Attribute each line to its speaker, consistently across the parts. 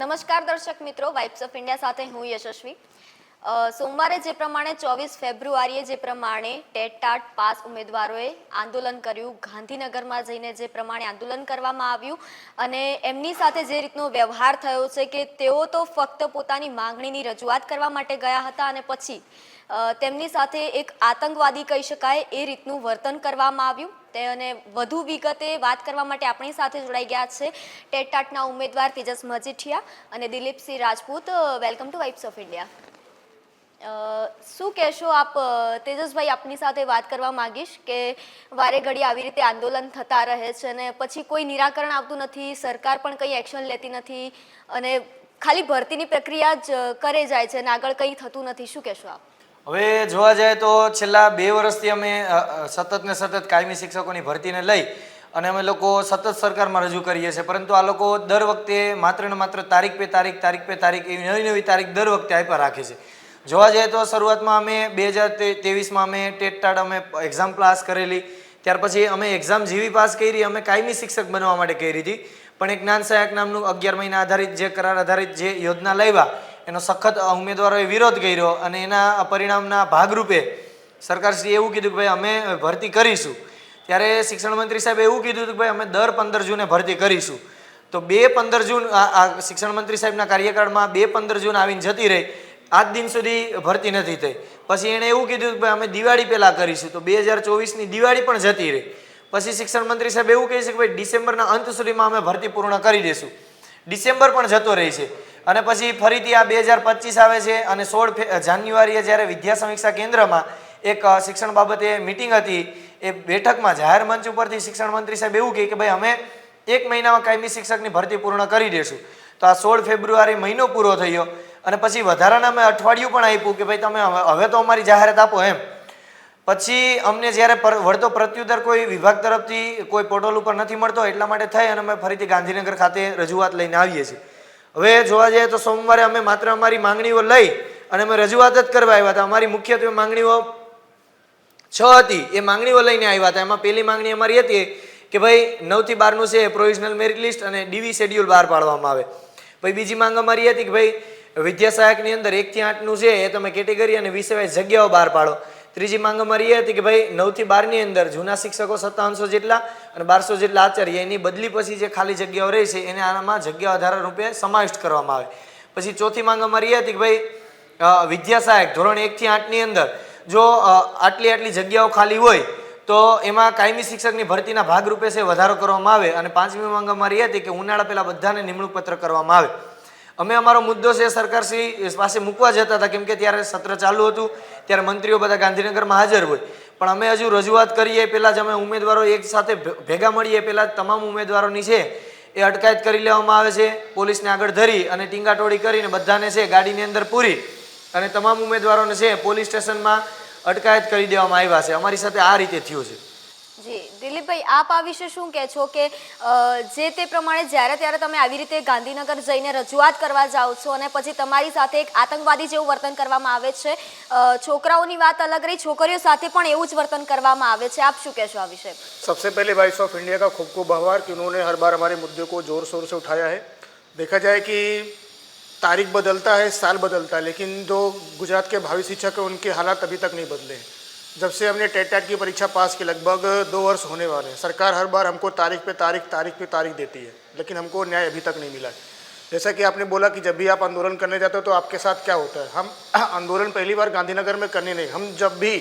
Speaker 1: નમસ્કાર દર્શક મિત્રો, વાઇબ્સ ઓફ ઇન્ડિયા સાથે હું યશસ્વી. સોમવારે જે પ્રમાણે 24 ફેબ્રુઆરીએ જે પ્રમાણે ટેટ-ટાટ પાસ ઉમેદવારોએ આંદોલન કર્યું, ગાંધીનગરમાં જઈને જે પ્રમાણે આંદોલન કરવામાં આવ્યું અને એમની સાથે જે રીતનો વ્યવહાર થયો છે કે તેઓ તો ફક્ત પોતાની માંગણીની રજૂઆત કરવા માટે ગયા હતા અને પછી તેમની સાથે એક આતંકવાદી કહી શકાય એ રીતનું વર્તન કરવામાં આવ્યું. તે અને વધુ વિગતે વાત કરવા માટે આપણી સાથે જોડાઈ ગયા છે ટેટ-ટાટના ઉમેદવાર તેજસ મજીઠિયા અને Dilipsinh Rajput. Welcome to vibes of India. શું કહેશો આપ તેજસભાઈ? આપની સાથે વાત કરવા માંગીશ કે વારે ઘડી આવી રીતે આંદોલન થતા રહે છે અને પછી કોઈ નિરાકરણ આવતું નથી, સરકાર પણ કંઈ એક્શન લેતી નથી અને ખાલી ભરતીની પ્રક્રિયા જ કરે જાય છે અને આગળ કંઈ થતું નથી. શું કહેશો આપ?
Speaker 2: હવે જોવા જાય તો છેલ્લા 2 વર્ષથી અમે સતત ને સતત કાયમી શિક્ષકોની ભરતીને લઈ અને અમે લોકો સતત સરકારમાં રજૂ કરીએ છીએ, પરંતુ આ લોકો દર વખતે માત્ર ને માત્ર તારીખ પે તારીખ એવી નવી તારીખ દર વખતે આપ્યા રાખે છે. જોવા જઈએ તો શરૂઆતમાં અમે 2023માં અમે ટેટ-ટાટ અમે એક્ઝામ પાસ કરેલી, ત્યાર પછી અમે એક્ઝામ જેવી પાસ કરી અમે કાયમી શિક્ષક બનવા માટે કરી હતી, પણ એક જ્ઞાન સહાયક નામનું 11 મહિના આધારિત જે કરાર આધારિત જે યોજના લાવ્યા એનો સખત ઉમેદવારોએ વિરોધ કર્યો અને એના પરિણામના ભાગરૂપે સરકારશ્રીએ એવું કીધું કે ભાઈ અમે ભરતી કરીશું. ત્યારે શિક્ષણ મંત્રી સાહેબે એવું કીધું કે ભાઈ અમે દર 15 જૂને ભરતી કરીશું. તો 15 જૂન આ શિક્ષણ મંત્રી સાહેબના કાર્યકાળમાં 15 જૂન આવીને જતી રહી, આજ દિન સુધી ભરતી નથી થઈ. પછી એણે એવું કીધું કે ભાઈ અમે દિવાળી પહેલાં કરીશું, તો 2024ની દિવાળી પણ જતી રહી. પછી શિક્ષણ મંત્રી સાહેબ એવું કહે છે કે ભાઈ ડિસેમ્બરના અંત સુધીમાં અમે ભરતી પૂર્ણ કરી દઈશું. ડિસેમ્બર પણ જતો રહી છે અને પછી ફરીથી આ 2025 આવે છે અને 16 જાન્યુઆરીએ જ્યારે વિદ્યા સમીક્ષા કેન્દ્રમાં એક શિક્ષણ બાબતે મિટિંગ હતી, એ બેઠકમાં જાહેર મંચ ઉપરથી શિક્ષણ મંત્રી સાહેબ એવું કહે કે ભાઈ અમે 1 મહિનામાં કાયમી શિક્ષકની ભરતી પૂર્ણ કરી દઈશું. તો આ 16 ફેબ્રુઆરી મહિનો પૂરો થયો અને પછી વધારાના અમે અઠવાડિયું પણ આપ્યું કે ભાઈ તમે હવે તો અમારી જાહેરાત આપો એમ. પછી અમને જ્યારે વળતો પ્રત્યુત્તર કોઈ વિભાગ તરફથી કોઈ પોર્ટલ ઉપર નથી મળતો, એટલા માટે થઈ અને અમે ફરીથી ગાંધીનગર ખાતે રજૂઆત લઈને આવીએ છીએ. હવે જોવા જઈએ તો સોમવારે અમે માત્ર અમારી માંગણીઓ લઈ અને અમે રજૂઆત જ કરવા આવ્યા હતા. અમારી મુખ્યત્વે માંગણીઓ 6 હતી, એ માંગણીઓ લઈને આવ્યા હતા. એમાં પહેલી માંગણી અમારી હતી કે ભાઈ 9 થી 12નું છે પ્રોવિઝનલ મેરિટ લિસ્ટ અને ડીવી શેડ્યુલ બહાર પાડવામાં આવે. પછી બીજી માંગ અમારી હતી કે ભાઈ વિદ્યા સહાયકની અંદર 1 થી 8નું છે એ તમે કેટેગરી અને વિષય જગ્યાઓ બહાર પાડો. ત્રીજી માંગ અમારી એ હતી કે ભાઈ 9 થી 12ની અંદર જૂના શિક્ષકો 5700 જેટલા અને 1200 જેટલા આચાર્ય એની બદલી પછી જે ખાલી જગ્યાઓ રહી છે એને આમાં જગ્યા વધારા રૂપે સમાવિષ્ટ કરવામાં આવે. પછી ચોથી માંગ અમારી એ હતી કે ભાઈ વિદ્યા સહાયક ધોરણ 1 થી 8ની અંદર જો આટલી જગ્યાઓ ખાલી હોય તો એમાં કાયમી શિક્ષકની ભરતીના ભાગરૂપે છે વધારો કરવામાં આવે. અને પાંચમી માંગ અમારી એ હતી કે ઉનાળા પહેલા બધાને નિમણૂક પત્ર કરવામાં આવે. અમે અમારો મુદ્દો છે સરકારશ્રી પાસે મૂકવા જતા હતા, કેમ કે ત્યારે સત્ર ચાલુ હતું, ત્યારે મંત્રીઓ બધા ગાંધીનગરમાં હાજર હોય, પણ અમે હજુ રજૂઆત કરીએ પહેલાં જ અમે ઉમેદવારો એક સાથે ભેગા મળીએ પહેલાં તમામ ઉમેદવારોની છે એ અટકાયત કરી લેવામાં આવે છે. પોલીસને આગળ ધરી અને ટીંગાટોળી કરીને બધાને છે ગાડીની અંદર પૂરી અને તમામ ઉમેદવારોને છે પોલીસ સ્ટેશનમાં અટકાયત કરી દેવામાં આવ્યા છે. અમારી સાથે આ રીતે થયું છે.
Speaker 1: જી દિલીપભાઈ, આપ આ વિશે શું કહે છો કે જે તે પ્રમાણે જ્યારે ત્યારે તમે આવી રીતે ગાંધીનગર જઈને રજૂઆત કરવા જાઓ છો અને પછી તમારી સાથે એક આતંકવાદી જેવું વર્તન કરવામાં આવે છે, છોકરાઓની વાત અલગ રહી, છોકરીઓ સાથે પણ એવું જ વર્તન કરવામાં આવે છે, આપ શું કહેશો આ વિશે?
Speaker 3: सबसे पहले वॉइस ऑफ इंडिया का खूब खूब आभार कि उन्होंने हर बार हमारे मुद्दे को ज़ोर शोर से उठाया है. देखा जाए कि तारीख बदलता है, साल बदलता है, लेकिन जो गुजरात के भावी शिक्षक हैं उनके हालात अभी तक नहीं बदले हैं. जब से हमने टेट-टाट की परीक्षा पास की लगभग 2 वर्ष होने वाले हैं. सरकार हर बार हमको तारीख पे तारीख देती है, लेकिन हमको न्याय अभी तक नहीं मिला है. जैसा कि आपने बोला कि जब भी आप आंदोलन करने जाते हो तो आपके साथ क्या होता है. हम आंदोलन पहली बार गांधीनगर में करने नहीं, हम जब भी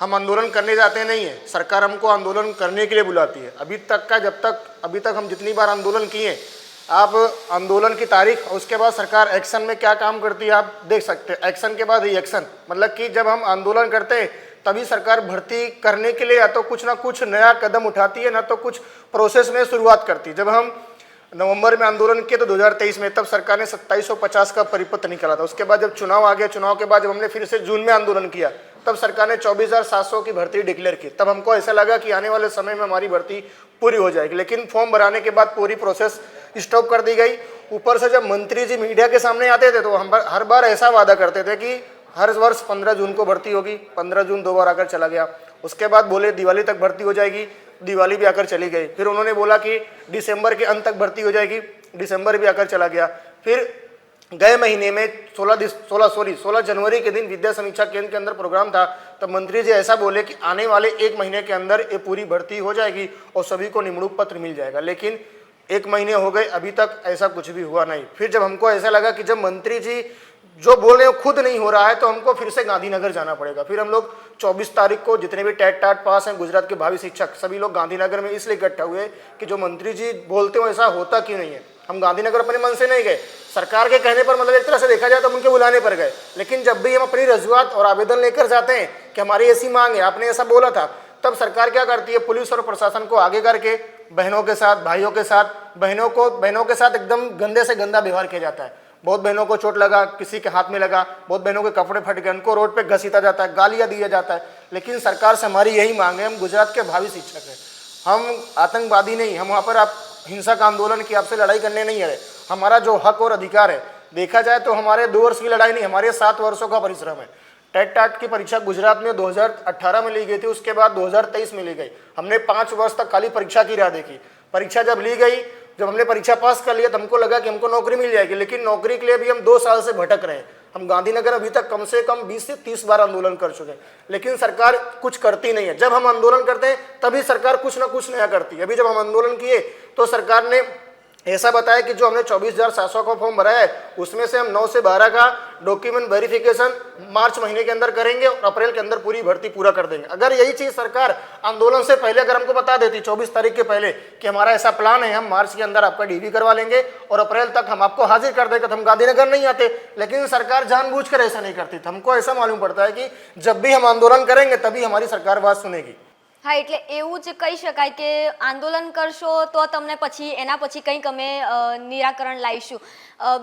Speaker 3: हम आंदोलन करने जाते नहीं हैं, सरकार हमको आंदोलन करने के लिए बुलाती है. अभी तक हम जितनी बार आंदोलन किए, आप आंदोलन की तारीख और उसके बाद सरकार एक्शन में क्या काम करती है आप देख सकते हैं. एक्शन के बाद रिएक्शन, मतलब कि जब हम आंदोलन करते हैं तभी सरकार भर्ती करने के लिए या तो कुछ ना कुछ नया कदम उठाती है, ना तो कुछ प्रोसेस में शुरुआत करती है. जब हम नवंबर में आंदोलन किए तो 2023 में तब सरकार ने 2750 का परिपत्र निकाला था. उसके बाद जब चुनाव आ गया, चुनाव के बाद जब हमने फिर से जून में आंदोलन किया तब सरकार ने 24,700 की भर्ती डिक्लेयर की. तब हमको ऐसा लगा कि आने वाले समय में हमारी भर्ती पूरी हो जाएगी, लेकिन फॉर्म भराने के बाद पूरी प्रोसेस स्टॉप कर दी गई. ऊपर से जब मंत्री जी मीडिया के सामने आते थे तो हम हर बार ऐसा वादा करते थे कि हर वर्ष 15 जून को भर्ती होगी. 15 जून 2 बार आकर चला गया. उसके बाद बोले दिवाली तक भर्ती हो जाएगी, दिवाली भी आकर चली गई. फिर उन्होंने बोला कि दिसंबर के अंत तक भर्ती हो जाएगी, दिसंबर भी आकर चला गया. फिर गए महीने में 16 जनवरी के दिन विद्या समीक्षा केंद्र के अंदर प्रोग्राम था, तब मंत्री जी ऐसा बोले कि आने वाले 1 महीने के अंदर ये पूरी भर्ती हो जाएगी और सभी को निमणूक पत्र मिल जाएगा। लेकिन 1 महीने हो गए, अभी तक ऐसा कुछ भी हुआ नहीं। फिर जब हमको ऐसा लगा कि जब मंत्री जी जो बोल रहे हैं खुद नहीं हो रहा है, तो हमको फिर से गांधीनगर जाना पड़ेगा। फिर हम लोग 24 तारीख को जितने भी टेट टाट पास हैं गुजरात के भावी शिक्षक, सभी लोग गांधीनगर में इसलिए इकट्ठा हुए कि जो मंत्री जी बोलते हो ऐसा होता क्यों नहीं है। हम गांधीनगर अपने मन से नहीं गए, सरकार के कहने पर, मतलब एक तरह से देखा जाए तो उनके बुलाने पर गए। लेकिन जब भी हम अपनी रजूआत और आवेदन लेकर जाते हैं कि हमारी ऐसी मांग है, आपने ऐसा बोला था, तब सरकार क्या करती है, पुलिस और प्रशासन को आगे करके बहनों के साथ, भाइयों के साथ, बहनों के साथ एकदम गंदे से गंदा व्यवहार किया जाता है। बहुत बहनों को चोट लगा, किसी के हाथ में लगा, बहुत बहनों के कपड़े फट गए, उनको रोड पे घसीटा जाता है, गालियां दिया जाता है। लेकिन सरकार से हमारी यही मांग है, हम गुजरात के भावी शिक्षक हैं, हम आतंकवादी नहीं, हम वहाँ पर आप हिंसक आंदोलन की आपसे लड़ाई करने नहीं है। हमारा जो हक और अधिकार है, देखा जाए तो हमारे 2 वर्ष की लड़ाई नहीं, हमारे 7 वर्षों का परिश्रम है। टेट टाट की परीक्षा गुजरात में 2018 में ली गई थी, उसके बाद 2023 में ली गई। हमने 5 वर्ष तक खाली परीक्षा की राह देखी। परीक्षा जब ली गई, जब हमने परीक्षा पास कर लिया, तो हमको लगा कि हमको नौकरी मिल जाएगी। लेकिन नौकरी के लिए भी हम 2 साल से भटक रहे हैं। हम गांधीनगर अभी तक कम से कम 20 से 30 बार आंदोलन कर चुके हैं, लेकिन सरकार कुछ करती नहीं है। जब हम आंदोलन करते हैं तभी सरकार कुछ ना कुछ नया करती है। अभी जब हम आंदोलन किए तो सरकार ने ऐसा बताया कि जो हमने 24,700 का फॉर्म भरा है, उसमें से हम 9 से 12 का डॉक्यूमेंट वेरिफिकेशन मार्च महीने के अंदर करेंगे और अप्रैल के अंदर पूरी भर्ती पूरा कर देंगे। अगर यही चीज़ सरकार आंदोलन से पहले अगर हमको बता देती 24 तारीख के पहले कि हमारा ऐसा प्लान है, हम मार्च के अंदर आपका डीवी करवा लेंगे और अप्रैल तक हम आपको हाजिर कर देंगे, तो हम गांधीनगर नहीं आते। लेकिन सरकार जानबूझकर ऐसा नहीं करती। हमको ऐसा मालूम पड़ता है कि जब भी हम आंदोलन करेंगे तभी हमारी सरकार बात सुनेगी।
Speaker 1: હા, એટલે એવું જ કહી શકાય કે આંદોલન કરશો તો તમને પછી એના પછી કંઈક અમે નિરાકરણ લાવીશું।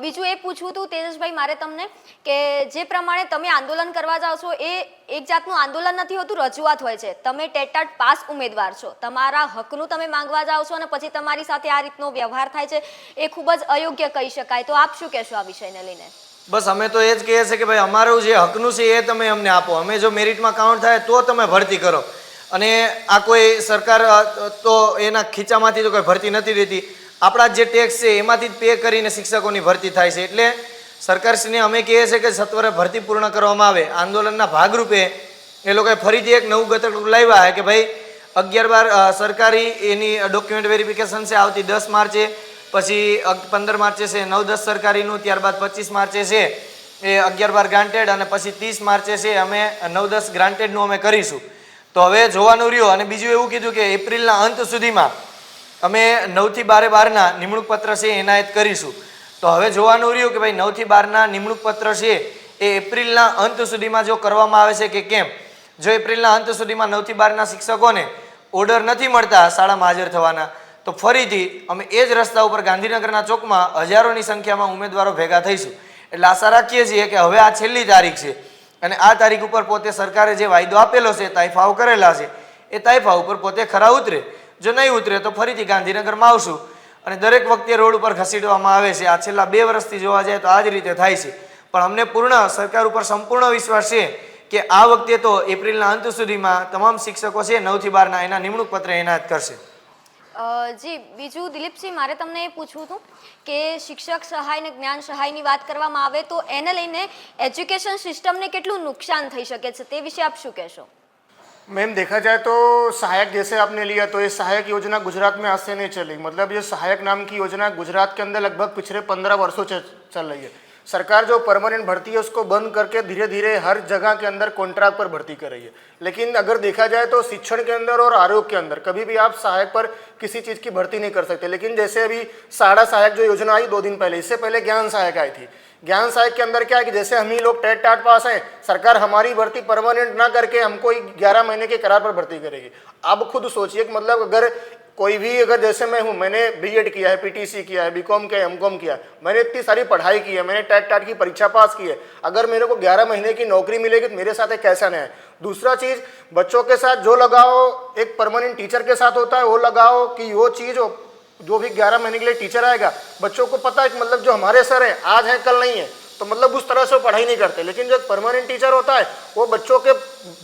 Speaker 1: બીજું એ પૂછવું હતું તેજસભાઈ મારે તમને કે જે પ્રમાણે તમે આંદોલન કરવા જાઓ છો એ એક જાતનું આંદોલન નથી હોતું, રજૂઆત હોય છે। તમે ટેટાટ પાસ ઉમેદવાર છો, તમારા હકનું તમે માંગવા જાઓ છો અને પછી તમારી સાથે આ રીતનો વ્યવહાર થાય છે, એ ખૂબ જ અયોગ્ય કહી શકાય। તો આપ શું કહેશો આ વિષયને લઈને?
Speaker 2: બસ અમે તો એ જ કહીએ છીએ કે ભાઈ અમારું જે હકનું છે એ તમે અમને આપો, અમે જો મેરિટમાં કાઉન્ટ થાય તો તમે ભરતી કરો। અને આ કોઈ સરકાર તો એના ખીચામાંથી તો કોઈ ભરતી નથી રહેતી, આપણા જે ટેક્સ છે એમાંથી જ પે કરીને શિક્ષકોની ભરતી થાય છે। એટલે સરકારશ્રીને અમે કહીએ છીએ કે સત્વરે ભરતી પૂર્ણ કરવામાં આવે। આંદોલનના ભાગરૂપે એ લોકોએ ફરીથી એક નવું ગતકડું લાવ્યા છે કે ભાઈ 11-12 સરકારી એની ડોક્યુમેન્ટ વેરિફિકેશન છે આવતી 10 માર્ચે, પછી 15 માર્ચે છે 9-10 સરકારીનું, ત્યારબાદ 25 માર્ચે છે એ 11-12 ગ્રાન્ટેડ, અને પછી 30 માર્ચે છે અમે 9-10 ગ્રાન્ટેડનું અમે કરીશું। તો હવે જોવાનું રહ્યું। અને બીજું એવું કીધું કે એપ્રિલના અંત સુધીમાં અમે 9 થી 12 નિમણૂક પત્ર છે એનાયત કરીશું। તો હવે જોવાનું રહ્યું કે ભાઈ 9 થી 12 નિમણૂક પત્ર છે એ એપ્રિલના અંત સુધીમાં જો કરવામાં આવે છે કે કેમ। જો એપ્રિલના અંત સુધીમાં 9 થી 12 શિક્ષકોને ઓર્ડર નથી મળતા શાળામાં હાજર થવાના, તો ફરીથી અમે એ જ રસ્તા ઉપર ગાંધીનગરના ચોકમાં હજારોની સંખ્યામાં ઉમેદવારો ભેગા થઈશું। એટલે આશા રાખીએ છીએ કે હવે આ છેલ્લી તારીખ છે અને આ તારીખ ઉપર પોતે સરકારે જે વાયદો આપેલો છે, તાઇફાઓ કરેલા છે, એ તાઇફા ઉપર પોતે ખરા ઉતરે। જો નહીં ઉતરે તો ફરીથી ગાંધીનગરમાં આવશું અને દરેક વખતે રોડ ઉપર ઘસીડવામાં આવે છે। આ છેલ્લા 2 વર્ષથી જોવા જાય તો આ જ રીતે થાય છે। પણ અમને પૂર્ણ સરકાર ઉપર સંપૂર્ણ વિશ્વાસ છે કે આ વખતે તો એપ્રિલના અંત સુધીમાં તમામ શિક્ષકો છે 9 થી 12 એના નિમણૂક પત્ર એનાયત કરશે।
Speaker 1: જી, બીજું દિલીપસિંહ મારે તમને એ પૂછવું હતું કે શિક્ષક સહાય ને જ્ઞાન સહાયની વાત કરવામાં આવે તો એને લઈને એજ્યુકેશન સિસ્ટમને કેટલું નુકસાન થઈ શકે છે, તે વિશે આપ શું કહેશો?
Speaker 3: मैम देखा जाए तो सहायक जैसे आपने लिया, तो ये सहायक योजना गुजरात में आज से नहीं चली। मतलब ये सहायक नाम की योजना गुजरात के अंदर लगभग पिछले 15 वर्षों से चल रही है। सरकार जो परमानेंट भर्ती है उसको बंद करके धीरे धीरे हर जगह के अंदर कॉन्ट्रैक्ट पर भर्ती कर रही है। लेकिन अगर देखा जाए तो शिक्षण के अंदर और आरोग्य के अंदर कभी भी आप सहायक पर किसी चीज़ की भर्ती नहीं कर सकते। लेकिन जैसे अभी साड़ा सहायक जो योजना आई 2 दिन पहले, इससे पहले ज्ञान सहायक आई थी। ज्ञान सहायक के अंदर क्या है कि जैसे हम ही लोग टेट टाट पास हैं, सरकार हमारी भर्ती परमानेंट ना करके हमको 11 महीने के करार पर भर्ती करेगी। अब खुद सोचिए कि मतलब अगर कोई भी, अगर जैसे मैं हूँ, मैंने बीएड किया है, पीटीसी किया है, बीकॉम किया है, एमकॉम किया है, मैंने इतनी सारी पढ़ाई की है, मैंने टेट टाट की परीक्षा पास की है, अगर मेरे को 11 महीने की नौकरी मिलेगी तो मेरे साथ एक कैसा नहीं है। दूसरा चीज़, बच्चों के साथ जो लगाओ एक परमानेंट टीचर के साथ होता है वो लगाओ कि वो चीज़ जो भी 11 महीने के लिए टीचर आएगा, बच्चों को पता है कि मतलब जो हमारे सर हैं आज हैं कल नहीं है, तो मतलब उस तरह से वो पढ़ाई नहीं करते। लेकिन जो परमानेंट टीचर होता है वो बच्चों के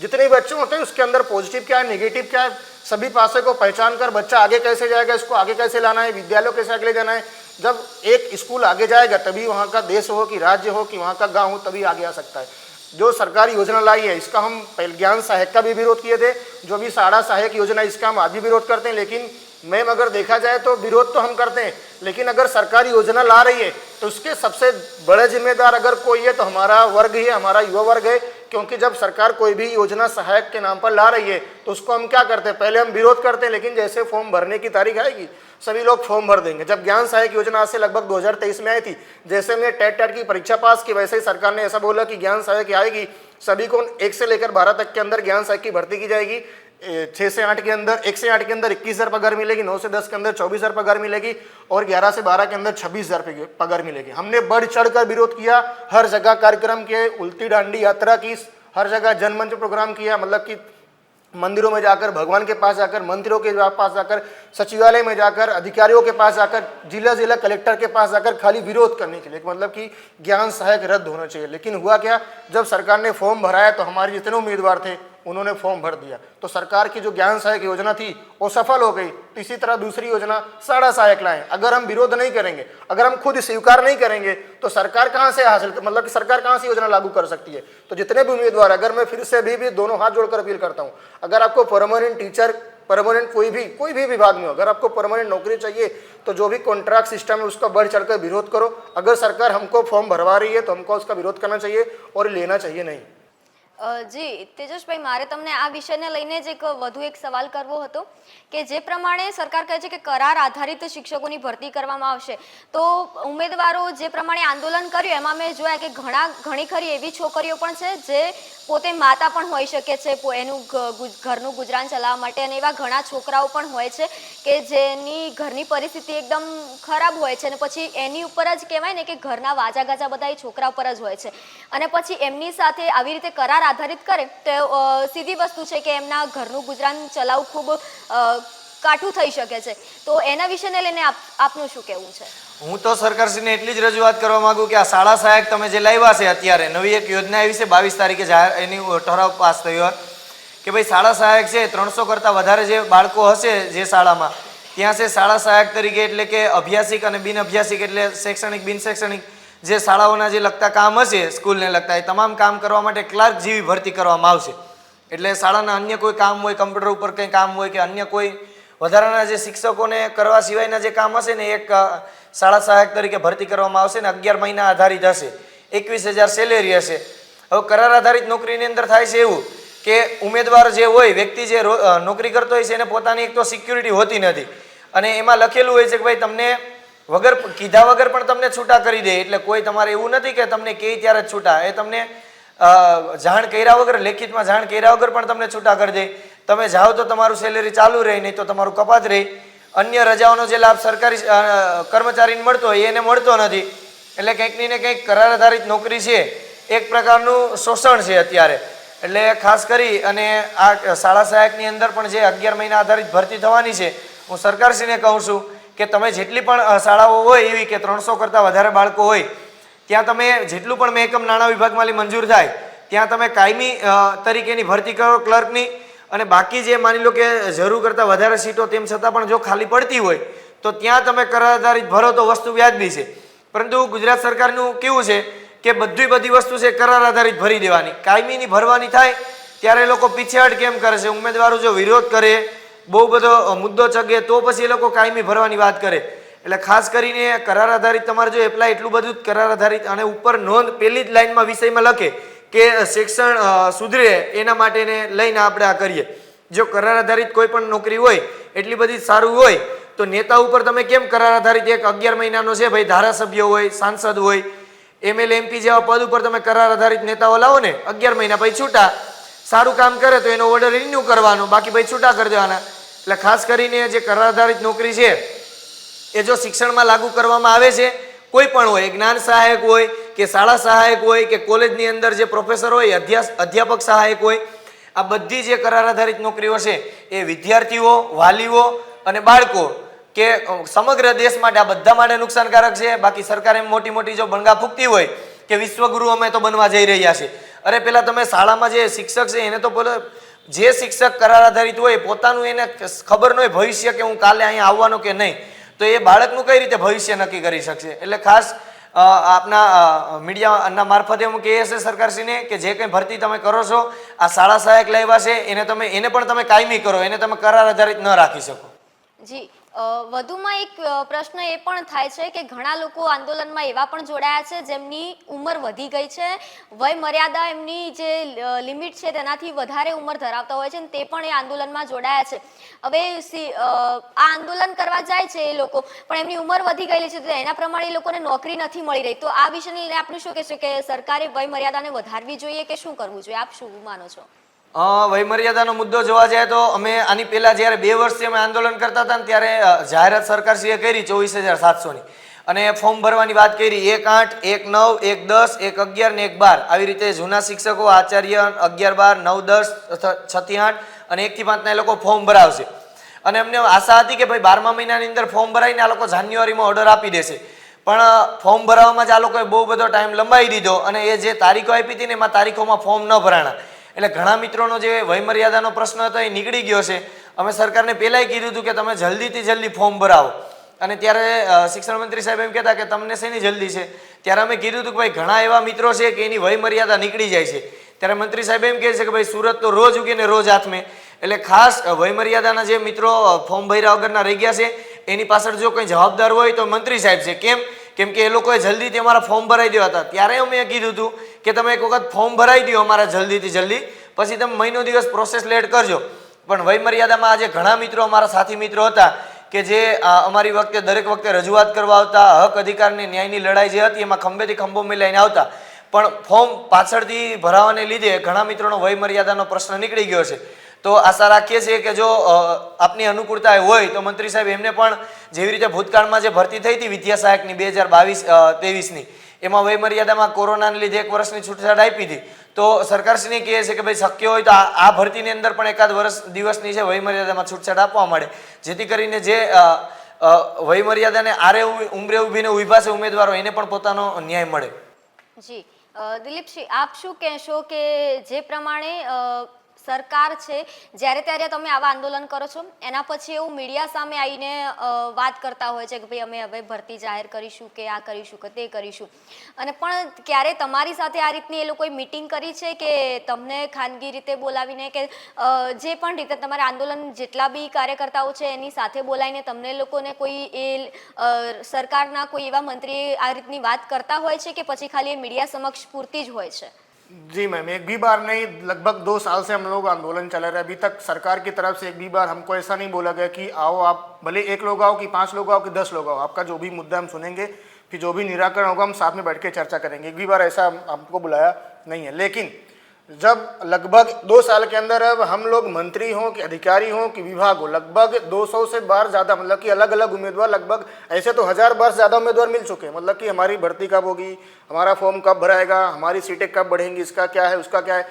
Speaker 3: जितने भी बच्चे होते हैं उसके अंदर पॉजिटिव क्या है, नेगेटिव क्या है, सभी पासे को पहचान कर बच्चा आगे कैसे जाएगा, इसको आगे कैसे लाना है, विद्यालय कैसे आगे ले जाना है। जब एक स्कूल आगे जाएगा तभी वहाँ का देश हो कि राज्य हो कि वहाँ का गाँव हो तभी आगे आ सकता है। जो सरकारी योजना लाई है इसका हम पहले ज्ञान सहायक का भी विरोध किए थे, जो भी शाला सहायक योजना इसका हम आज भी विरोध करते हैं। लेकिन मैम अगर देखा जाए तो विरोध तो हम करते हैं, लेकिन अगर सरकारी योजना ला रही है तो उसके सबसे बड़े जिम्मेदार अगर कोई है तो हमारा वर्ग ही है, हमारा युवा वर्ग है। क्योंकि जब सरकार कोई भी योजना सहायक के नाम पर ला रही है तो उसको हम क्या करते हैं, पहले हम विरोध करते हैं, लेकिन जैसे फॉर्म भरने की तारीख आएगी सभी लोग फॉर्म भर देंगे। जब ज्ञान सहायक योजना आज से लगभग 2023 में आई थी, जैसे हमने टेट की परीक्षा पास की वैसे ही सरकार ने ऐसा बोला कि ज्ञान सहायक आएगी, सभी को 1 से लेकर 12 तक के अंदर ज्ञान सहायक की भर्ती की जाएगी। 6 से 8 के अंदर 1 से 8 के अंदर 21,000 पगार मिलेगी, 9 से 10 के अंदर 24,000 पगार मिलेगी और 11 से 12 के अंदर 26,000 पगार मिलेगी। हमने बढ़ चढ़ कर विरोध किया, हर जगह कार्यक्रम किए, उल्टी डांडी यात्रा की, हर जगह जनमंच प्रोग्राम किया, मतलब कि मंदिरों में जाकर, भगवान के पास जाकर, मंत्रियों के पास जाकर, सचिवालय में जाकर, अधिकारियों के पास जाकर, जिला कलेक्टर के पास जाकर खाली विरोध करने के लिए, मतलब कि ज्ञान सहायक रद्द होना चाहिए। लेकिन हुआ क्या, जब सरकार ने फॉर्म भराया तो हमारे जितने उम्मीदवार थे उन्होंने फॉर्म भर दिया, तो सरकार की जो ज्ञान सहायक योजना थी वो सफल हो गई। तो इसी तरह दूसरी योजना शाला सहायक लाए। अगर हम विरोध नहीं करेंगे, अगर हम खुद स्वीकार नहीं करेंगे तो सरकार कहाँ से हासिल, मतलब कि सरकार कहाँ से योजना लागू कर सकती है। तो जितने भी उम्मीदवार, अगर मैं फिर से भी दोनों हाथ जोड़कर अपील करता हूँ, अगर आपको परमानेंट टीचर, परमानेंट कोई भी विभाग में हो, अगर आपको परमानेंट नौकरी चाहिए तो जो भी कॉन्ट्रैक्ट सिस्टम है उसका बढ़ चढ़कर विरोध करो। अगर सरकार हमको फॉर्म भरवा रही है तो हमको उसका विरोध करना चाहिए और लेना चाहिए नहीं।
Speaker 1: જી તેજસભાઈ, મારે તમને આ વિષયને લઈને જ વધુ એક સવાલ કરવો હતો કે જે પ્રમાણે સરકાર કહે છે કે કરાર આધારિત શિક્ષકોની ભરતી કરવામાં આવશે, તો ઉમેદવારો જે પ્રમાણે આંદોલન કર્યું એમાં મેં જોયા કે ઘણી ખરી એવી છોકરીઓ પણ છે જે પોતે માતા પણ હોઈ શકે છે, એનું ઘરનું ગુજરાન ચલાવવા માટે, અને એવા ઘણા છોકરાઓ પણ હોય છે કે જેની ઘરની પરિસ્થિતિ એકદમ ખરાબ હોય છે અને પછી એની ઉપર જ કહેવાય ને કે ઘરના વાજા ગાજા બધા એ છોકરા ઉપર જ હોય છે, અને પછી એમની સાથે આવી રીતે કરાર આધારિત કરે તો સીધી વસ્તુ છે કે એમના ઘરનું ગુજરાન ચલાવવું ખૂબ કાઠું થઈ શકે છે। તો એના વિષયને લઈને આપનું શું કહેવું છે?
Speaker 2: હું તો સરકારશ્રીને એટલી જ રજૂઆત કરવા માંગુ કે આ શાળા સહાયક તમે જે લાવ્યા છે અત્યારે નવી એક યોજના આવી છે, 22 તારીખે એની ઠરાવ પાસ થયો કે ભાઈ શાળા સહાયક છે 300 કરતાં વધારે જે બાળકો હશે જે શાળામાં, ત્યાં છે શાળા સહાયક તરીકે, એટલે કે અભ્યાસિક અને બિન અભ્યાસિક, એટલે શૈક્ષણિક બિન શૈક્ષણિક જે શાળાઓના જે લગતા કામ હશે, સ્કૂલને લગતા, એ તમામ કામ કરવા માટે ક્લાર્ક જેવી ભરતી કરવામાં આવશે। એટલે શાળાના અન્ય કોઈ કામ હોય, કમ્પ્યુટર ઉપર કંઈ કામ હોય કે અન્ય કોઈ વધારાના જે શિક્ષકોને કરવા સિવાયના જે કામ હશે ને, એક શાળા સહાયક તરીકે ભરતી કરવામાં આવશે ને 11 મહિના આધારિત હશે, 21,000 સેલેરી હશે। હવે કરાર આધારિત નોકરીની અંદર થાય છે એવું કે ઉમેદવાર જે હોય, વ્યક્તિ જે નોકરી કરતો હોય છે એને પોતાની એક તો સિક્યુરિટી હોતી નથી, અને એમાં લખેલું હોય છે કે ભાઈ તમને વગર કીધા વગર પણ તમને છૂટા કરી દે। એટલે કોઈ તમારે એવું નથી કે તમને કહે ત્યારે જ છૂટા, એ તમને જાણ કર્યા વગર, લેખિતમાં જાણ કર્યા વગર પણ તમને છૂટા કરી દે। તમે જાઓ તો તમારું સેલેરી ચાલુ રહે, નહીં તો તમારું કપાત રહે। અન્ય રજાઓનો જે લાભ સરકારી કર્મચારીને મળતો હોય એને મળતો નથી। એટલે કંઈક ને કંઈક કરાર આધારિત નોકરી છે એક પ્રકારનું શોષણ છે અત્યારે। એટલે ખાસ કરી અને આ શાળા સહાયકની અંદર પણ જે 11 મહિના આધારિત ભરતી થવાની છે, હું સરકારશ્રીને કહું છું કે તમે જેટલી પણ શાળાઓ હોય એવી કે 300 કરતાં વધારે બાળકો હોય, ત્યાં તમે જેટલું પણ મહેકમ નાણાં વિભાગમાં મંજૂર થાય ત્યાં તમે કાયમી તરીકેની ભરતી કરો ક્લર્કની, અને બાકી જે માની લો કે જરૂર કરતાં વધારે સીટો તેમ છતાં પણ જો ખાલી પડતી હોય તો ત્યાં તમે કરાર આધારિત ભરો તો વસ્તુ વ્યાજબી છે। પરંતુ ગુજરાત સરકારનું કેવું છે કે બધી વસ્તુ છે કરાર આધારિત ભરી દેવાની, કાયમીની ભરવાની થાય ત્યારે લોકો પીછેહટ કેમ કરે છે? ઉમેદવારો જો વિરોધ કરે, બહુ બધો મુદ્દો ચગે તો પછી એ લોકો કાયમી ભરવાની વાત કરે। એટલે ખાસ કરીને કરાર આધારિત તમારે જો એપ્લાય એટલું બધું કરાર આધારિત, અને ઉપર નોંધ પહેલી જ લાઈનમાં વિષયમાં લખે કે શિક્ષણ સુધરે એના માટેને લઈને આપણે આ કરીએ। જો કરાર આધારિત કોઈ પણ નોકરી હોય એટલી બધી સારું હોય તો નેતા ઉપર તમે કેમ કરાર આધારિત એક 11 મહિનાનો છે ભાઈ, ધારાસભ્ય હોય, સાંસદ હોય, MLA MP જેવા પદ ઉપર તમે કરાર આધારિત નેતાઓ લાવો ને, 11 મહિના પછી છૂટા, સારું કામ કરે તો એનો ઓર્ડર રિન્યુ કરવાનો, બાકી ભાઈ છૂટા કરી દેવાના। એટલે ખાસ કરીને જે કરાર આધારિત નોકરી છે એ જો શિક્ષણમાં લાગુ કરવામાં આવે છે, કોઈ પણ હોય, જ્ઞાન સહાયક હોય કે શાળા સહાયક હોય કે કોલેજની અંદર જે પ્રોફેસર હોય, અધ્યાપક સહાયક હોય, આ બધી જે કરાર આધારિત નોકરીઓ છે એ વિદ્યાર્થીઓ, વાલીઓ અને બાળકો કે સમગ્ર દેશ માટે, આ બધા માટે નુકસાનકારક છે। બાકી સરકાર એમ મોટી જો બણગા ફૂંકતી હોય કે વિશ્વગુરુ અમે તો બનવા જઈ રહ્યા છે. અરે પેલા તમે શાળામાં જે શિક્ષક છે એને તો બોલો, જે શિક્ષક કરાર આધારિત હોય પોતાનું એને ખબર ન હોય ભવિષ્ય કે હું કાલે અહીંયા આવવાનો કે નહીં, તો એ બાળકનું કઈ રીતે ભવિષ્ય નક્કી કરી શકશે? એટલે ખાસ આપના મીડિયાના મારફતે હું કહીએ છીએ સરકારશ્રીને કે જે કંઈ ભરતી તમે કરો છો, આ શાળા સહાયક લાવ્યા છે એને પણ તમે કાયમી કરો, એને તમે કરાર આધારિત ન રાખી શકો.
Speaker 1: જી, વધુમાં એક પ્રશ્ન એ પણ થાય છે કે ઘણા લોકો આંદોલનમાં એવા પણ જોડાયા છે જેમની ઉંમર વધી ગઈ છે, વય મર્યાદા એમની જે લિમિટ છે તેનાથી વધારે ઉંમર ધરાવતા હોય છે અને તે પણ એ આંદોલનમાં જોડાયા છે. હવે આ આંદોલન કરવા જાય છે એ લોકો, પણ એમની ઉંમર વધી ગયેલી છે તો એના પ્રમાણે એ લોકોને નોકરી નથી મળી રહી. તો આ વિષયને લઈને આપનું શું કહેશો કે સરકારે વય મર્યાદાને વધારવી જોઈએ કે શું કરવું જોઈએ? આપ શું માનો છો?
Speaker 2: વયમર્યાદાનો મુદ્દો જોવા જાય તો અમે આની પહેલા જ્યારે 2 વર્ષથી અમે આંદોલન કરતા હતા ને ત્યારે જાહેરાત સરકારશ્રીએ કરી 24,700ની, અને ફોર્મ ભરવાની વાત કરી 1/8, 1/9, 1/10, 1/11 ને 1/12 આવી રીતે જૂના શિક્ષકો, આચાર્ય 11/12, 9/10, 6/8 અને 1/5 ના એ લોકો ફોર્મ ભરાવશે. અને અમને આશા હતી કે ભાઈ 12મા મહિનાની અંદર ફોર્મ ભરાઈને આ લોકો જાન્યુઆરીમાં ઓર્ડર આપી દેશે, પણ ફોર્મ ભરાવામાં જ આ લોકોએ બહુ બધો ટાઈમ લંબાવી દીધો અને એ જે તારીખો આપી હતી ને એમાં તારીખોમાં ફોર્મ ન ભરાણા. એટલે ઘણા મિત્રોનો જે વયમર્યાદાનો પ્રશ્ન હતો એ નીકળી ગયો છે. અમે સરકારને પહેલાંય કીધું હતું કે તમે જલ્દીથી જલ્દી ફોર્મ ભરાવો, અને ત્યારે શિક્ષણ મંત્રી સાહેબ એમ કહેતા કે તમને શેની જલ્દી છે? ત્યારે અમે કીધું હતું કે ભાઈ ઘણા એવા મિત્રો છે કે એની વયમર્યાદા નીકળી જાય છે. ત્યારે મંત્રી સાહેબ એમ કહે છે કે ભાઈ સુરત તો રોજ ઉગીને રોજ હાથમે. એટલે ખાસ વયમર્યાદાના જે મિત્રો ફોર્મ ભર્યા વગરના રહી ગયા છે એની પાછળ જો કંઈ જવાબદાર હોય તો મંત્રી સાહેબ છે. કેમ કે એ લોકોએ જલ્દીથી અમારા ફોર્મ ભરાઈ દેવા હતા. ત્યારે અમે કીધું હતું કે તમે એક વખત ફોર્મ ભરાઈ દો અમારા જલ્દીથી જલ્દી, પછી તમે મહિનો દિવસ પ્રોસેસ લેટ કરજો. પણ વયમર્યાદામાં આજે ઘણા મિત્રો અમારા સાથી મિત્રો હતા કે જે અમારી વખતે દરેક વખતે રજૂઆત કરવા આવતા, હક અધિકારની ન્યાયની લડાઈ જે હતી એમાં ખંભેથી ખંભો મિલાઈને આવતા, પણ ફોર્મ પાછળથી ભરાવાને લીધે ઘણા મિત્રોનો વયમર્યાદાનો પ્રશ્ન નીકળી ગયો છે. તો આશા રાખીએ છીએ કે જો આપની અનુકૂળતા હોય તો મંત્રી સાહેબ એમને પણ જેવી રીતે ભૂતકાળમાં જે ભરતી થઈ હતી વિદ્યા સહાયકની 2022-23ની, એમાં વયમર્યાદામાં કોરોનાને લીધે 1 વર્ષની છૂટછાટ આપી હતી. તો સરકારશ્રીને કહે છે કે ભાઈ શક્ય હોય તો આ ભરતીની અંદર પણ એકાદ દિવસની છે વયમર્યાદામાં છૂટછાટ આપવા મળે, જેથી કરીને જે વયમર્યાદાને આરે ઉંમરે ઊભીને ઊભા છે ઉમેદવારો એને પણ પોતાનો ન્યાય મળે.
Speaker 1: જી, દિલીપસિંહ, આપ શું કહેશો કે જે પ્રમાણે સરકાર છે જ્યારે ત્યારે તમે આવા આંદોલન કરો છો એના પછી એવું મીડિયા સામે આવીને વાત કરતા હોય છે કે ભાઈ અમે હવે ભરતી જાહેર કરીશું કે આ કરીશું કે તે કરીશું, અને પણ ક્યારે તમારી સાથે આ રીતની એ લોકોએ મીટિંગ કરી છે કે તમને ખાનગી રીતે બોલાવીને કે જે પણ રીતે તમારે આંદોલન જેટલા બી કાર્યકર્તાઓ છે એની સાથે બોલાવીને તમને લોકોને કોઈ એ સરકારના કોઈ એવા મંત્રી આ રીતની વાત કરતા હોય છે કે પછી ખાલી એ મીડિયા સમક્ષ પૂરતી જ હોય છે?
Speaker 3: जी मैम, एक भी बार नहीं, लगभग 2 साल से हम लोग आंदोलन चला रहे हैं. अभी तक सरकार की तरफ से एक भी बार हमको ऐसा नहीं बोला गया कि आओ आप, भले 1 लोग आओ कि 5 लोग आओ कि 10 लोग आओ, आपका जो भी मुद्दा हम सुनेंगे, फिर जो भी निराकरण होगा हम साथ में बैठ के चर्चा करेंगे. एक भी बार ऐसा हमको बुलाया नहीं है. लेकिन जब लगभग 2 साल के अंदर अब हम लोग मंत्री हों कि अधिकारी हों कि विभाग हो, लगभग 200 से बार ज़्यादा, मतलब कि अलग अलग उम्मीदवार, लगभग ऐसे तो 1000 बार ज़्यादा उम्मीदवार मिल चुके हैं. मतलब कि हमारी भर्ती कब होगी, हमारा फॉर्म कब भराएगा, हमारी सीटें कब बढ़ेंगी, इसका क्या है, उसका क्या है,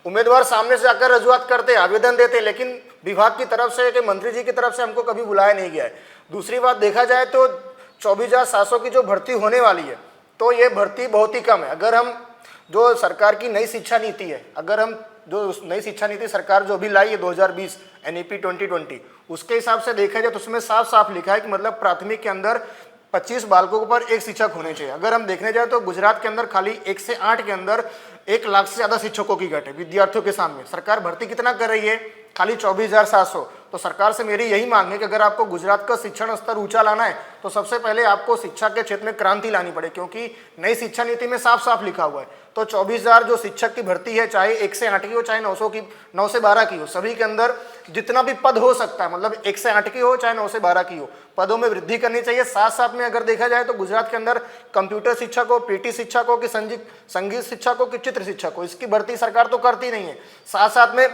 Speaker 3: उम्मीदवार सामने से आकर रजूआत करते, आवेदन देते, लेकिन विभाग की तरफ से कि मंत्री जी की तरफ से हमको कभी बुलाया नहीं गया है. दूसरी बात देखा जाए तो 24,700 की जो भर्ती होने वाली है तो ये भर्ती बहुत ही कम है. अगर हम जो सरकार की नई शिक्षा नीति है, अगर हम जो नई शिक्षा नीति सरकार जो अभी लाई है 2020 NEP 2020, उसके हिसाब से देखा जाए तो उसमें साफ साफ लिखा है कि मतलब प्राथमिक के अंदर 25 बालकों पर एक शिक्षक होने चाहिए. अगर हम देखने जाए तो गुजरात के अंदर खाली 1 से 8 के अंदर 1 लाख से ज़्यादा शिक्षकों की घट है विद्यार्थियों के सामने. सरकार भर्ती कितना कर रही है? खाली 24,700. तो सरकार से मेरी यही मांग है कि अगर आपको गुजरात का शिक्षण स्तर ऊंचा लाना है तो सबसे पहले आपको शिक्षा के क्षेत्र में क्रांति लानी पड़े, क्योंकि नई शिक्षा नीति में साफ साफ लिखा हुआ है. तो 24,000 जो शिक्षक की भर्ती है, चाहे 1 से 8 की हो, चाहे 9 से 12 की हो, सभी के अंदर जितना भी पद हो सकता है, मतलब 1 से 8 की हो चाहे 9 से 12 की हो, पदों में वृद्धि करनी चाहिए. साथ साथ में अगर देखा जाए तो गुजरात के अंदर कंप्यूटर शिक्षक हो, PT शिक्षक हो कि संगीत शिक्षक हो कि चित्र शिक्षक हो, इसकी भर्ती सरकार तो करती नहीं है. साथ साथ में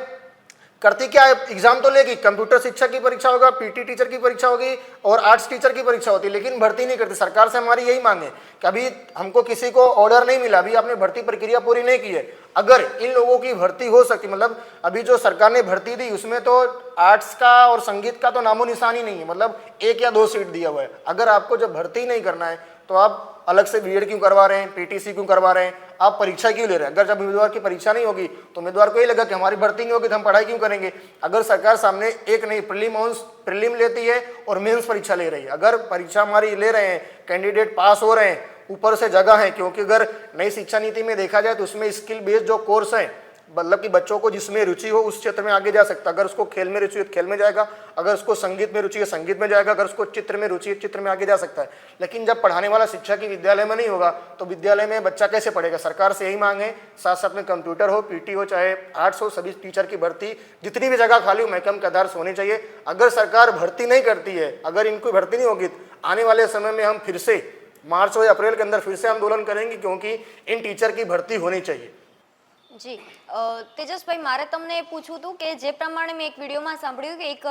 Speaker 3: करती क्या है, एग्जाम तो लेगी, कंप्यूटर शिक्षक की परीक्षा होगा, PT टीचर की परीक्षा होगी और आर्ट्स टीचर की परीक्षा होती है, लेकिन भर्ती नहीं करती. सरकार से हमारी यही मांग है कि अभी हमको किसी को ऑर्डर नहीं मिला, अभी आपने भर्ती प्रक्रिया पूरी नहीं की है. अगर इन लोगों की भर्ती हो सकती, मतलब अभी जो सरकार ने भर्ती दी उसमें तो आर्ट्स का और संगीत का तो नामो निशान ही नहीं है, मतलब 1 या 2 सीट दिया हुआ है. अगर आपको जब भर्ती नहीं करना है तो आप अलग से बीएड क्यों करवा रहे हैं, पीटीसी क्यों करवा रहे हैं, आप परीक्षा क्यों ले रहे हैं? अगर जब उम्मीदवार की परीक्षा नहीं होगी तो उम्मीदवार को ये लगा कि हमारी भर्ती नहीं होगी तो हम पढ़ाई क्यों करेंगे। अगर सरकार सामने एक नहीं प्रीलिम लेती है और मेंस परीक्षा ले रही है, अगर परीक्षा हमारी ले रहे हैं, कैंडिडेट पास हो रहे हैं, ऊपर से जगह है, क्योंकि अगर नई शिक्षा नीति में देखा जाए तो उसमें स्किल बेस्ड जो कोर्स है, मतलब कि बच्चों को जिसमें रुचि हो उस क्षेत्र में आगे जा सकता है। अगर उसको खेल में रुचि है तो खेल में जाएगा, अगर उसको संगीत में रुचि है संगीत में जाएगा, अगर उसको चित्र में रुचि है चित्र में आगे जा सकता है। लेकिन जब पढ़ाने वाला शिक्षक ही विद्यालय में नहीं होगा तो विद्यालय में बच्चा कैसे पढ़ेगा। सरकार से यही मांग है, साथ साथ में कंप्यूटर हो, पीटी हो, चाहे आर्ट्स हो, सभी टीचर की भर्ती जितनी भी जगह खाली हो महकम के आधार से होनी चाहिए। अगर सरकार भर्ती नहीं करती है, अगर इनको भर्ती नहीं होगी, आने वाले समय में हम फिर से मार्च हो या अप्रैल के अंदर फिर से आंदोलन करेंगे, क्योंकि इन टीचर की भर्ती होनी चाहिए।
Speaker 1: જી તેજસભાઈ, મારે તમને એ પૂછવું હતું કે જે પ્રમાણે મેં એક વિડીયોમાં સાંભળ્યું કે એક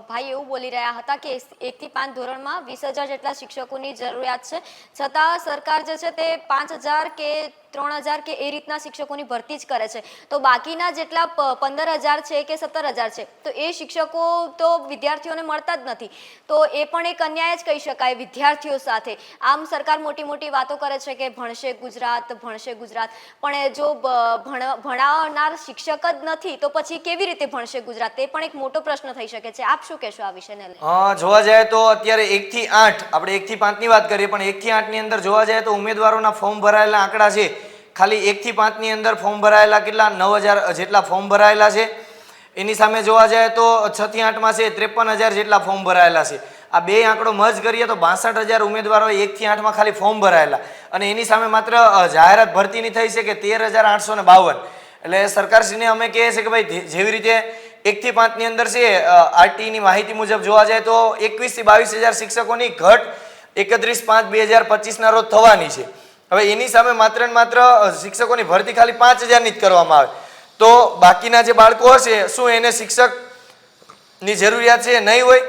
Speaker 1: ભાઈ એવું બોલી રહ્યા હતા કે 1 થી 5 ધોરણમાં 20,000 જેટલા શિક્ષકોની જરૂરિયાત છે, છતાં સરકાર જે છે તે 5,000 કે 3,000 કે એ રીતના શિક્ષકોની ભરતી જ કરે છે, તો બાકીના જેટલા 15,000 છે કે 17,000 છે તો એ શિક્ષકો તો વિદ્યાર્થીઓને મળતા જ નથી, તો એ પણ એક અન્યાય જ કહી શકાય વિદ્યાર્થીઓ સાથે। આમ સરકાર મોટી મોટી વાતો કરે છે કે ભણશે ગુજરાત, પણ એ જો ભણાવનાર શિક્ષક જ નથી તો પછી કેવી રીતે ભણશે ગુજરાત, તે પણ એક મોટો પ્રશ્ન થઈ શકે છે। આપ શું કહેશો આ વિષયને લઈને?
Speaker 2: જોવા જાય તો અત્યારે 1 થી 8, આપણે 1 થી 5 ની વાત કરીએ, પણ 1 થી 8 ની અંદર જોવા જાય તો ઉમેદવારોના ફોર્મ ભરાયેલા આંકડા છે, ખાલી 1 થી 5 ની અંદર ફોર્મ ભરાયેલા કેટલા 9,000 જેટલા ફોર્મ ભરાયેલા છે। એની સામે જોવા જાય તો 6 થી 8 માં છે 53,000 જેટલા ફોર્મ ભરાયેલા છે। આ બે આંકડો મર્જ કરીએ તો 62,000 ઉમેદવારો 1 થી 8 માં ખાલી ફોર્મ ભરાયેલા, અને એની સામે માત્ર જાહેરાત ભરતીની થઈ છે કે 13,852। એટલે સરકારશ્રીને અમે કહીએ છીએ કે ભાઈ જેવી રીતે 1 થી 5 ની અંદર છે આરટી ની માહિતી મુજબ જોવા જાય તો 21 થી 22,000 શિક્ષકોની ઘટ 31/5/2025 ના રોજ થવાની છે। હવે એની સામે માત્ર ને માત્ર શિક્ષકોની ભરતી ખાલી 5,000 ની જ કરવામાં આવે તો બાકીના જે બાળકો હશે શું એને શિક્ષકની જરૂરિયાત છે નહીં હોય।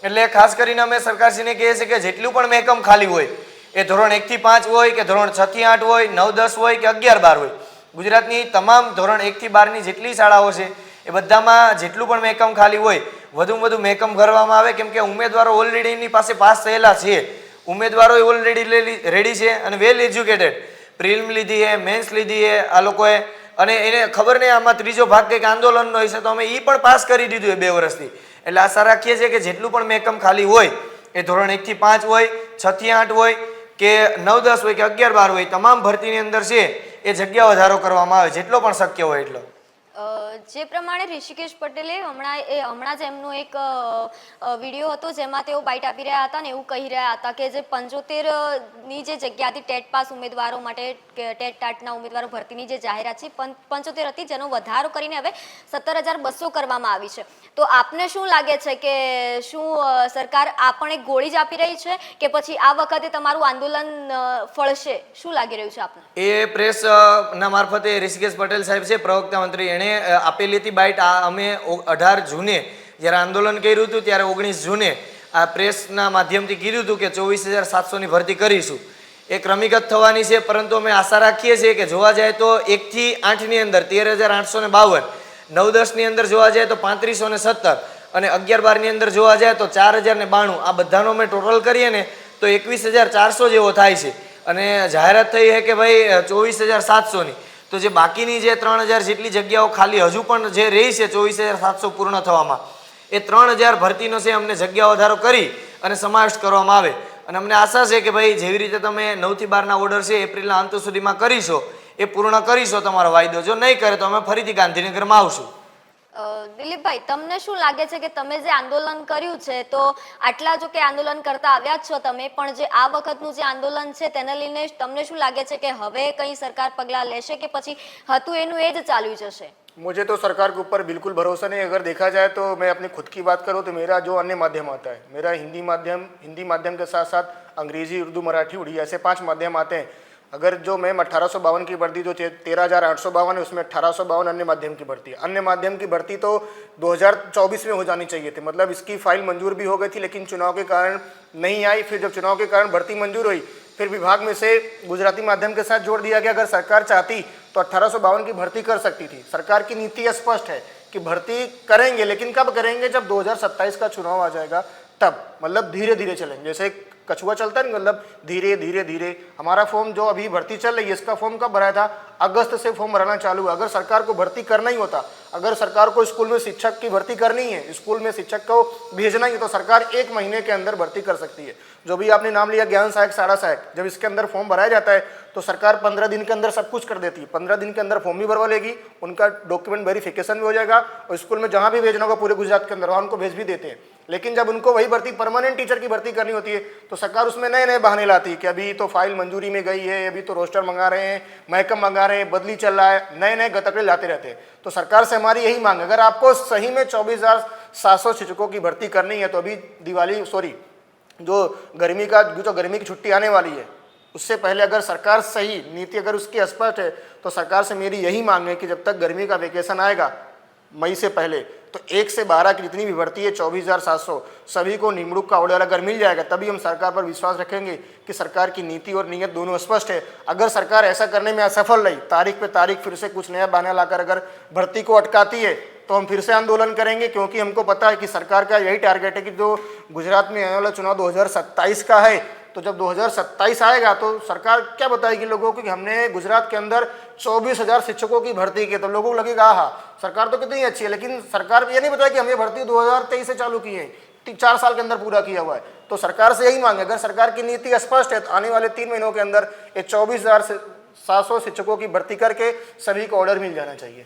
Speaker 2: એટલે ખાસ કરીને અમે સરકારશ્રીને કહીએ છીએ કે જેટલું પણ મહેકમ ખાલી હોય એ ધોરણ 1 થી 5 હોય કે ધોરણ 6 થી 8 હોય, 9, 10 હોય કે 11, 12 હોય, ગુજરાતની તમામ ધોરણ 1 થી 12 ની જેટલી શાળાઓ છે એ બધામાં જેટલું પણ મહેકમ ખાલી હોય વધુમાં વધુ મહેકમ કરવામાં આવે, કેમ કે ઉમેદવારો ઓલરેડી એની પાસે પાસ થયેલા છે, ઉમેદવારો ઓલરેડી રેડી છે અને વેલ એજ્યુકેટેડ, પ્રિલિમ લીધી છે, મેન્સ લીધી છે આ લોકોએ, અને એને ખબર નહીં આમાં ત્રીજો ભાગ કંઈક આંદોલનનો હશે તો અમે એ પણ પાસ કરી દીધું એ 2 વર્ષથી। એટલે આશા રાખીએ છીએ કે જેટલું પણ મહેકમ ખાલી હોય એ ધોરણ 1 થી 5 હોય, 6 થી 8 હોય કે 9, 10 હોય કે 11, 12 હોય, તમામ ભરતીની અંદર છે એ જગ્યા વધારો કરવામાં આવે જેટલો પણ શક્ય હોય એટલો।
Speaker 1: જે પ્રમાણે ઋષિકેશ પટેલે હમણાં જ એમનો એક વિડીયો હતો જેમાં તેઓ બાઇટ આપી રહ્યા હતા ને એવું કહી રહ્યા હતા કે જે 75ની જે જગ્યા હતી ટેટ પાસ ઉમેદવારો માટે, ટેટ ટાટના ઉમેદવારો ભરતીની જે જાહેરાત છે 75 હતી, જેનો વધારો કરીને હવે 17,200 કરવામાં આવી છે। તો આપને શું લાગે છે કે શું સરકાર આ પણ એક ગોળી જ આપી રહી છે કે પછી આ વખતે તમારું આંદોલન ફળશે, શું લાગી રહ્યું છે આપને?
Speaker 2: એ પ્રેસ ના મારફતે ઋષિકેશ પટેલ સાહેબ છે પ્રવક્તા મંત્રી, એણે આપેલી હતી બાઇટ। અમે 18 જૂને જ્યારે આંદોલન કર્યું હતું ત્યારે 19 જૂને આ પ્રેસના માધ્યમથી કીધું હતું કે 24,700 ની ભરતી કરીશું, એ ક્રમિકત થવાની છે, પરંતુ અમે આશા રાખીએ છીએ કે જોવા જાય તો 1 થી 8 ની અંદર 13,852, 9, 10 ની અંદર જોવા જાય તો 3,517 અને 11, 12 ની અંદર જોવા જાય તો 4,092, આ બધાનો અમે ટોટલ કરીએ ને તો 21,400 જેવો થાય છે, અને જાહેરાત થઈ છે કે ભાઈ 24,700 ની, તો જે બાકીની જે 3,000 જેટલી જગ્યાઓ ખાલી હજુ પણ જે રહી છે 24,700 પૂર્ણ થવામાં, એ 3,000 ભરતીનો છે અમને જગ્યા વધારો કરી અને સમાવેશ કરવામાં આવે, અને અમને આશા છે કે ભાઈ જેવી રીતે તમે 9 થી 12 ના ઓર્ડર છે એપ્રિલના અંત સુધીમાં કરીશો એ પૂર્ણ કરીશો તમારો વાયદો, જો નહીં કરે તો અમે ફરીથી ગાંધીનગરમાં આવશું।
Speaker 1: દિલીપભાઈ, તમને શું લાગે છે કે તમે જે આંદોલન કર્યું છે તો આટલા જો કે આંદોલન કરતા આવ્યા જ છો તમે, પણ જે આ વખતનું જે આંદોલન છે તેને લઈને તમને શું લાગે છે કે હવે કઈ સરકાર પગલાં લેશે કે પછી હતું એનું એ જ ચાલ્યું જશે?
Speaker 3: मुझे तो सरकार के ऊपर बिल्कुल भरोसा नहीं। अगर देखा जाए तो मैं अपनी खुद की बात करूँ तो मेरा जो अन्य माध्यम आता है, मेरा हिंदी माध्यम के साथ साथ अंग्रेजी, उर्दू, मराठी, उड़िया ऐसे 5 माध्यम आते हैं। अगर जो मैम 1852 की भर्ती जो 13,852 है उसमें 1852 अन्य माध्यम की भर्ती है। अन्य माध्यम की भर्ती तो 2024 में हो जानी चाहिए थी, मतलब इसकी फाइल मंजूर भी हो गई थी लेकिन चुनाव के कारण नहीं आई। फिर जब चुनाव के कारण भर्ती मंजूर हुई फिर विभाग में से गुजराती माध्यम के साथ जोड़ दिया गया। अगर सरकार चाहती तो 1852 की भर्ती कर सकती थी। सरकार की नीति स्पष्ट है कि भर्ती करेंगे, लेकिन कब करेंगे? जब 2027 का चुनाव आ जाएगा तब। मतलब धीरे धीरे चलेंगे, जैसे कछुआ चलता है ना, मतलब धीरे धीरे धीरे। हमारा फॉर्म जो अभी भर्ती चल रही है, इसका फॉर्म कब भराया था? अगस्त से फॉर्म भराना चालू है। अगर सरकार को भर्ती करना ही होता, अगर सरकार को स्कूल में शिक्षक की भर्ती करनी है, स्कूल में शिक्षक को भेजना ही है, तो सरकार 1 महीने के अंदर भर्ती कर सकती है। जो भी आपने नाम लिया ज्ञान सहायक, सारा सहायक, जब इसके अंदर फॉर्म भराया जाता है तो सरकार 15 दिन के अंदर सब कुछ कर देती है। 15 दिन के अंदर फॉर्म भी भरवा लेगी, उनका डॉक्यूमेंट वेरिफिकेशन भी हो जाएगा, और स्कूल में जहाँ भी भेजना होगा पूरे गुजरात के अंदर वहाँ उनको भेज भी देते हैं। लेकिन जब उनको वही भर्ती परमानेंट टीचर की भर्ती करनी होती है तो सरकार उसमें नए नए बहाने लाती है कि अभी तो फाइल मंजूरी में गई है, अभी तो रोस्टर मंगा रहे हैं, महकम मंगा रहे हैं, बदली चल रहा है, नए नए गतकड़े लाते रहते हैं। तो सरकार से हमारी यही मांग है, अगर आपको सही में 24,700 शिक्षकों की भर्ती करनी है तो अभी जो गर्मी की छुट्टी आने वाली है उससे पहले अगर सरकार सही नीति अगर उसकी स्पष्ट है तो सरकार से मेरी यही मांग है कि जब तक गर्मी का वेकेशन आएगा मई से पहले, तो 1 से 12 की जितनी भी भर्ती है 24,700 सभी को निमणूक का ऑर्डर अगर मिल जाएगा तभी हम सरकार पर विश्वास रखेंगे कि सरकार की नीति और नीयत दोनों स्पष्ट है। अगर सरकार ऐसा करने में असफल रही, तारीख पे तारीख फिर से कुछ नया बहाना लाकर अगर भर्ती को अटकाती है तो हम फिर से आंदोलन करेंगे, क्योंकि हमको पता है कि सरकार का यही टारगेट है कि जो गुजरात में आने वाला चुनाव 2027 का है, तो जब 2027 आएगा तो सरकार क्या बताएगी लोगों को कि हमने गुजरात के अंदर 24,000 शिक्षकों की भर्ती की, तो लोगों को लगेगा हाँ सरकार तो कितनी अच्छी है। लेकिन सरकार ये नहीं बताया कि हमने भर्ती 2023 से चालू की है, 4 साल के अंदर पूरा किया हुआ है। तो सरकार से यही मांगे, अगर सरकार की नीति स्पष्ट है तो आने वाले 3 महीनों के अंदर ये 24,700 शिक्षकों की भर्ती करके सभी को ऑर्डर मिल जाना चाहिए।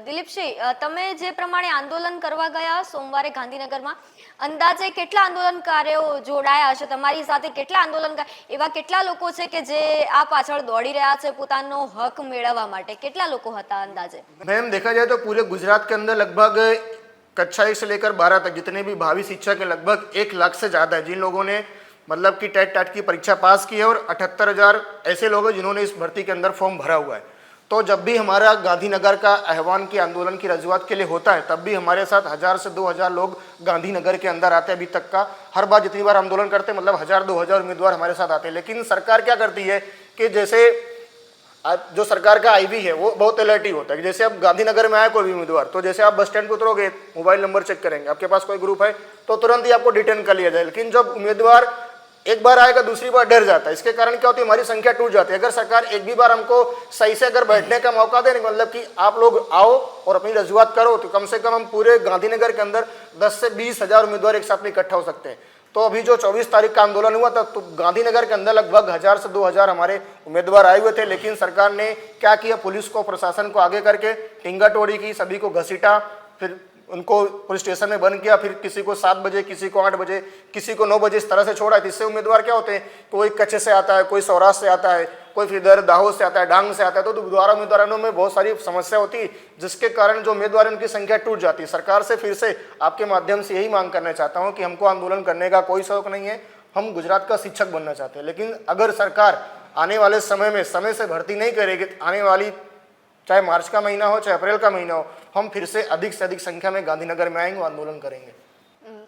Speaker 1: દિલીપસિંહ, તમે જે પ્રમાણે આંદોલન કરવા ગયા સોમવારે ગાંધીનગરમાં, અંદાજે કેટલા આંદોલનકારીઓ જોડાયા હશે તમારી સાથે? કેટલા આંદોલનકાર એવા કેટલા લોકો છે કે જે આ પાછળ દોડી રહ્યા છે પોતાનો હક મેળવવા માટે? કેટલા લોકો હતા અંદાજે?
Speaker 3: मैम देखा जाए तो पूरे गुजरात के अंदर लगभग कक्षा 1 से लेकर 12 तक जितने भी भावी शिक्षक हैं लगभग 1 लाख से ज़्यादा है जिन लोगों ने मतलब कि टेट टाट की परीक्षा पास की है, और 78,000 ऐसे लोग हैं जिन्होंने इस भर्ती के अंदर फॉर्म भरा हुआ है। तो जब भी हमारा गांधीनगर का आह्वान की आंदोलन की रजूआत के लिए होता है तब भी हमारे साथ 1000 से 2000 लोग गांधीनगर के अंदर आते हैं। अभी तक का हर बार जितनी बार आंदोलन करते हैं मतलब 1000-2000 उम्मीदवार हमारे साथ आते हैं। लेकिन सरकार क्या करती है कि जैसे जो सरकार का आईवी है वो बहुत अलर्टी होता है कि जैसे अब गांधीनगर में आया कोई भी उम्मीदवार, तो जैसे आप बस स्टैंड पर उतरोगे मोबाइल नंबर चेक करेंगे, आपके पास कोई ग्रुप है तो तुरंत ही आपको डिटेन कर लिया जाए। लेकिन जब उम्मीदवार एक बार आएगा दूसरी बार डर जाता है। इसके कारण क्या होती है, हमारी संख्या टूट जाती है। अगर सरकार एक भी बार हमको सही से अगर बैठने का मौका दे, मतलब कि आप लोग आओ और अपनी रजूआत करो, तो कम से कम हम पूरे गांधीनगर के अंदर 10 से 20,000 उम्मीदवार एक साथ में इकट्ठा हो सकते हैं। तो अभी जो 24 तारीख का आंदोलन हुआ था तो गांधीनगर के अंदर लगभग 1000 से 2000 हमारे उम्मीदवार आए हुए थे। लेकिन सरकार ने क्या किया, पुलिस को प्रशासन को आगे करके टिंगा टोड़ी की, सभी को घसीटा, फिर उनको पुलिस स्टेशन में बंद किया, फिर किसी को 7 बजे, किसी को 8 बजे, किसी को 9 बजे इस तरह से छोड़ा। इससे उम्मीदवार क्या होते हैं, कोई कच्चे से आता है, कोई सौराष्ट्र से आता है, कोई फिर इधर दाहोद से आता है, डांग से आता है। तो दोबारा उम्मीदवारों में बहुत सारी समस्या होती है जिसके कारण जो उम्मीदवार उनकी संख्या टूट जाती है। सरकार से फिर से आपके माध्यम से यही मांग करना चाहता हूँ कि हमको आंदोलन करने का कोई शौक नहीं है, हम गुजरात का शिक्षक बनना चाहते हैं। लेकिन अगर सरकार आने वाले समय में समय से भर्ती नहीं करेगी, आने वाली चाहे मार्च का महीना हो चाहे अप्रैल का महीना हो, हम फिर से अधिक संख्या में गांधीनगर में आएंगे, आंदोलन करेंगे।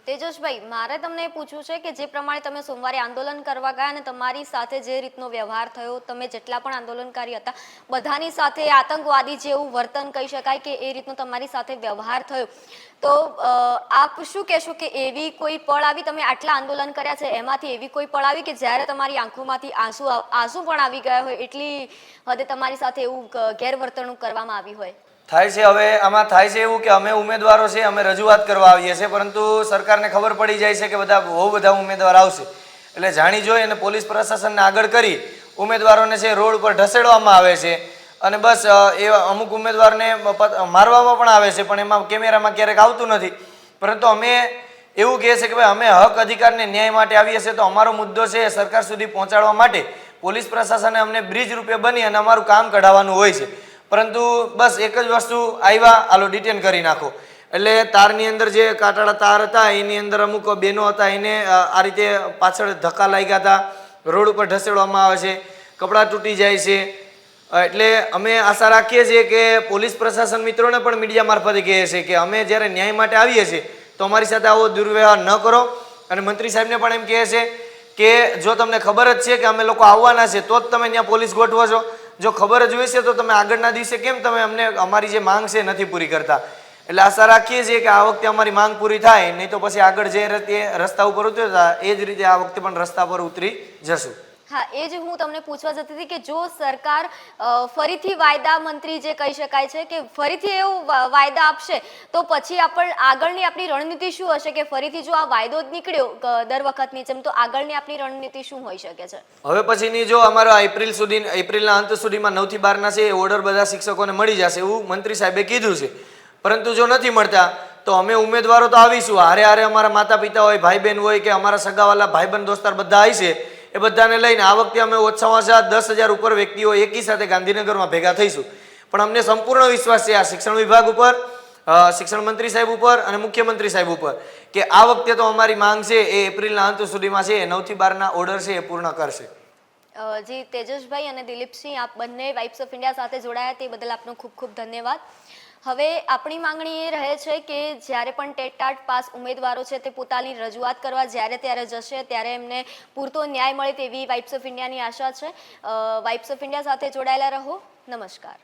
Speaker 1: તેજસભાઈ, મારે તમને એ પૂછવું છે કે જે પ્રમાણે તમે સોમવારે આંદોલન કરવા ગયા અને તમારી સાથે જે રીતનો વ્યવહાર થયો, તમે જેટલા પણ આંદોલનકારી હતા બધાની સાથે આતંકવાદી જેવું વર્તન કહી શકાય કે એ રીતનો તમારી સાથે વ્યવહાર થયો, તો આપ શું કહેશો કે એવી કોઈ પળ આવી, તમે આટલા આંદોલન કર્યા છે એમાંથી એવી કોઈ પળ આવી કે જ્યારે તમારી આંખોમાંથી આંસુ પણ આવી ગયા હોય, એટલી હદે તમારી સાથે એવું ગેરવર્તણૂક કરવામાં આવી હોય?
Speaker 2: થાય છે હવે આમાં થાય છે એવું કે અમે ઉમેદવારો છે, અમે રજૂઆત કરવા આવીએ છીએ, પરંતુ સરકારને ખબર પડી જાય છે કે બહુ બધા ઉમેદવાર આવશે, એટલે જાણી જોઈ અને પોલીસ પ્રશાસનને આગળ કરી ઉમેદવારોને છે રોડ ઉપર ઢસેડવામાં આવે છે અને બસ એ અમુક ઉમેદવારને મારવામાં પણ આવે છે, પણ એમાં કેમેરામાં ક્યારેક આવતું નથી। પરંતુ અમે એવું કહે છે કે ભાઈ અમે હક અધિકારને ન્યાય માટે આવીએ છીએ, તો અમારો મુદ્દો છે સરકાર સુધી પહોંચાડવા માટે પોલીસ પ્રશાસને અમને બ્રિજ રૂપે બની અને અમારું કામ કઢાવવાનું હોય છે। પરંતુ બસ એક જ વસ્તુ આવ્યા, આલો ડિટેન કરી નાખો, એટલે તારની અંદર જે કાંટાળા તાર હતા એની અંદર અમુક બહેનો હતા એને આ રીતે પાછળ ધક્કા લાગ્યા હતા, રોડ ઉપર ઢસેડવામાં આવે છે, કપડાં તૂટી જાય છે। એટલે અમે આશા રાખીએ છીએ કે પોલીસ પ્રશાસન મિત્રોને પણ મીડિયા મારફતે કહીએ છીએ કે અમે જ્યારે ન્યાય માટે આવીએ છીએ તો અમારી સાથે આવો દુર્વ્યવહાર ન કરો। અને મંત્રી સાહેબને પણ એમ કહે છે કે જો તમને ખબર જ છે કે અમે લોકો આવવાના છે તો જ તમે ત્યાં પોલીસ ગોઠવો છો, જો ખબર જ હોય છે તો તમે આગળના દિવસે કેમ તમે અમને અમારી જે માંગ છે નથી પૂરી કરતા? એટલે આશા રાખીએ છીએ કે આ વખતે અમારી માંગ પૂરી થાય, નહીં તો પછી આગળ જે રીતે રસ્તા ઉપર ઉતરતા એ જ રીતે આ વખતે પણ રસ્તા પર ઉતરી જશું.
Speaker 1: હા, એ જ હું તમને પૂછવા જતી હતી કે જો સરકાર ફરીથી વાયદા મંત્રી જે કહી શકાય છે કે ફરીથી એવું વાયદા આપશે તો પછી આગળની આપણી રણનીતિ શું હશે? કે ફરીથી જો આ વાયદો જ નીકળ્યો દર વખતની જેમ, તો આગળની આપણી રણનીતિ શું હોઈ શકે છે?
Speaker 2: હવે પછીની જો અમારા એપ્રિલના અંત સુધીમાં 9 થી 12 ના છે એ ઓર્ડર બધા શિક્ષકોને મળી જશે એવું મંત્રી સાહેબે કીધું છે. પરંતુ જો નથી મળતા તો અમે ઉમેદવારો તો આવીશું, હારે હારે અમારા માતા પિતા હોય, ભાઈ બહેન હોય કે અમારા સગાવાલા ભાઈબંધ દોસ્તાર બધા આવશે. એ બધાને લઈને આ વખતે અમે ઓછામાં ઓછા 10,000 ઉપર વ્યક્તિઓ એકી સાથે ગાંધીનગરમાં ભેગા થઈશું. પણ અમને સંપૂર્ણ વિશ્વાસ છે આ શિક્ષણ વિભાગ ઉપર, શિક્ષણ મંત્રી સાહેબ ઉપર અને મુખ્યમંત્રી સાહેબ ઉપર કે આ વખતે તો અમારી માંગ છે એ એપ્રિલના અંત સુધીમાં છે 9 થી 12 ના ઓર્ડર છે એ પૂર્ણ કરશે.
Speaker 1: જી તેજસભાઈ અને દિલીપસિંહ, આપ બંને વાઇબ્સ ઓફ ઇન્ડિયા સાથે જોડાયા તે બદલ આપનો ખૂબ ખૂબ ધન્યવાદ. હવે આપણી માંગણી એ રહે છે કે જ્યારે પણ ટેટ ટાટ પાસ ઉમેદવારો છે તે પોતાની રજૂઆત કરવા જ્યારે ત્યારે જશે ત્યારે એમને પૂરતો ન્યાય મળે તેવી વાઇબ્સ ઓફ ઇન્ડિયાની આશા છે. વાઇબ્સ ઓફ ઇન્ડિયા સાથે જોડાયેલા રહો. નમસ્કાર.